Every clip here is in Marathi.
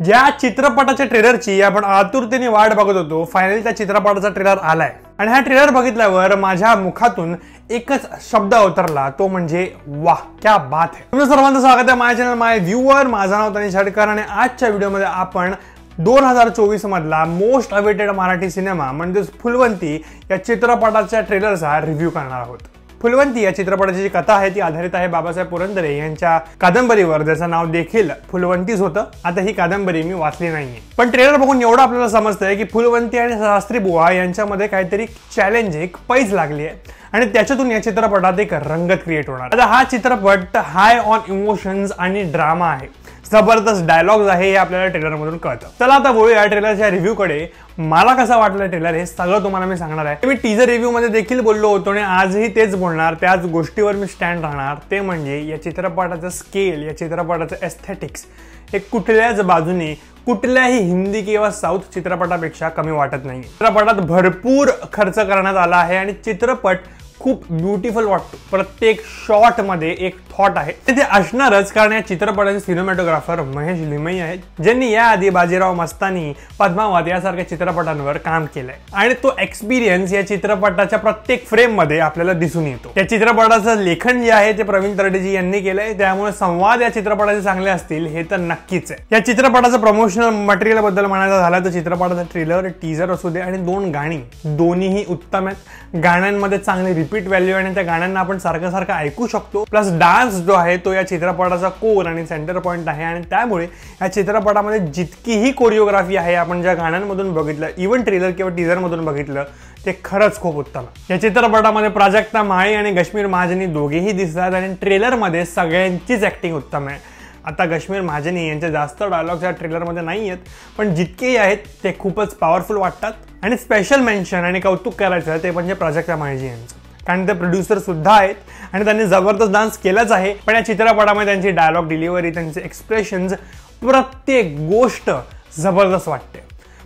ज्या चित्रपटाच्या ट्रेलरची आपण आतुरतेने वाट बघत होतो, फायनली त्या चित्रपटाचा ट्रेलर आलाय आणि हा ट्रेलर बघितल्यावर माझ्या मुखातून एकच शब्द अवतरला, तो म्हणजे वाह क्या बात है। तुमचं सर्वांचं स्वागत आहे माझ्या चॅनल माय व्ह्यूअर। माझं नाव तनिष हडकर आणि आजच्या व्हिडिओमध्ये आपण 2024 मधला मोस्ट अवेटेड मराठी सिनेमा म्हणजेच फुलवंती या चित्रपटाच्या ट्रेलरचा रिव्ह्यू करणार आहोत। फुलवंती या चित्रपटाची जी कथा आहे ती आधारित आहे बाबासाहेब पुरंदरे यांच्या कादंबरीवर, ज्याचं नाव देखील फुलवंतीच होतं। आता ही कादंबरी मी वाचली नाहीये, पण ट्रेलर बघून एवढं आपल्याला समजतंय की फुलवंती आणि शास्त्री बुवा यांच्यामध्ये काहीतरी चॅलेंज, एक पैज लागली आहे आणि त्याच्यातून या चित्रपटात एक रंगत क्रिएट होणार। आता हा चित्रपट हाय ऑन इमोशन्स आणि ड्रामा आहे, जबरदस्त डायलॉग्स आहे हे आपल्याला ट्रेलर मधून कळतं। चला आता बोलूया ट्रेलरच्या रिव्ह्यू कडे। मला कसा वाटलं ट्रेलर हे सगळं तुम्हाला मी सांगणार आहे। मी टीजर रिव्ह्यू मध्ये देखील बोललो होतो आणि आजही तेच बोलणार, त्याच गोष्टीवर मी स्टँड राहणार। ते म्हणजे या चित्रपटाचं स्केल, या चित्रपटाचं एस्थेटिक्स हे कुठल्याच बाजूने कुठल्याही हिंदी किंवा साऊथ चित्रपटापेक्षा कमी वाटत नाही। चित्रपटात भरपूर खर्च करण्यात आला आहे आणि चित्रपट खूप ब्युटिफुल वाटतो। प्रत्येक शॉट मध्ये एक थॉट आहे, ते असणारच, कारण या चित्रपटाचे सिनेमॅटोग्राफर महेश लिमई आहेत, ज्यांनी याआधी बाजीराव मस्तानी, पद्मावत यासारख्या चित्रपटांवर काम केलंय आणि तो एक्सपिरियन्स या चित्रपटाच्या प्रत्येक फ्रेम मध्ये आपल्याला दिसून येतो। या चित्रपटाचं लेखन जे आहे ते प्रवीण तरडेजी यांनी केलंय, त्यामुळे संवाद या चित्रपटाचे चांगले असतील हे तर नक्कीच आहे। या चित्रपटाचं प्रमोशनल मटेरियल बद्दल म्हणायचं झालं तर चित्रपटाचा ट्रेलर, टीजर असू दे आणि 2 गाणी दोन्हीही उत्तम आहेत। गाण्यांमध्ये चांगले रिपीट व्हॅल्यू आणि त्या गाण्यांना आपण सारखं सारखं ऐकू शकतो। प्लस डान्स जो आहे तो या चित्रपटाचा कोर आणि सेंटर पॉइंट आहे आणि त्यामुळे या चित्रपटामध्ये जितकीही कोरिओग्राफी आहे आपण ज्या गाण्यांमधून बघितलं, इव्हन ट्रेलर किंवा टीजर मधून बघितलं, ते खरंच खूप उत्तम आहे। या चित्रपटामध्ये प्राजक्ता माळी आणि कश्मीर महाजनी दोघेही दिसतात आणि ट्रेलर मध्ये सगळ्यांचीच ऍक्टिंग उत्तम आहे। आता कश्मीर महाजनी यांचे जास्त डायलॉग्स या ट्रेलरमध्ये नाही आहेत, पण जितकेही आहेत ते खूपच पॉवरफुल वाटतात आणि स्पेशल मेन्शन आणि कौतुक करायचं ते म्हणजे प्राजक्ता माळी यांचं, कारण ते प्रोड्युसर सुद्धा आहेत आणि त्यांनी जबरदस्त डान्स केलाच आहे। पण या चित्रपटामध्ये त्यांची डायलॉग डिलिव्हरी, त्यांचे एक्सप्रेशन्स, प्रत्येक गोष्ट जबरदस्त वाटते।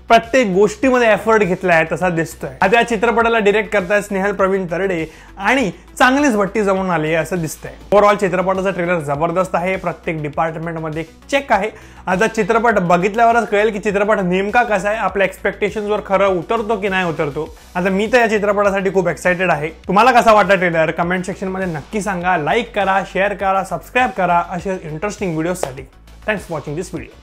प्रत्येक गोष्टीमध्ये एफर्ट घेतलाय तसा दिसतोय। आता या चित्रपटाला डिरेक्ट करताय स्नेहल प्रवीण तरडे आणि चांगलीच भट्टी जमून आली आहे असं दिसतंय। ओव्हरऑल चित्रपटाचा ट्रेलर जबरदस्त आहे, प्रत्येक डिपार्टमेंट मध्ये चेक आहे। आता चित्रपट बघितल्यावरच कळेल की चित्रपट नेमका कसा आहे, आपल्या एक्सपेक्टेशन्सवर खरं उतरतो की नाही उतरतो। आता मी तर या चित्रपटासाठी खूप एक्साइटेड आहे। तुम्हाला कसा वाटला ट्रेलर कमेंट सेक्शन मध्ये नक्की सांगा। लाईक करा, शेअर करा, सबस्क्राईब करा अशा इंटरेस्टिंग व्हिडिओसाठी। Thanks for watching this video.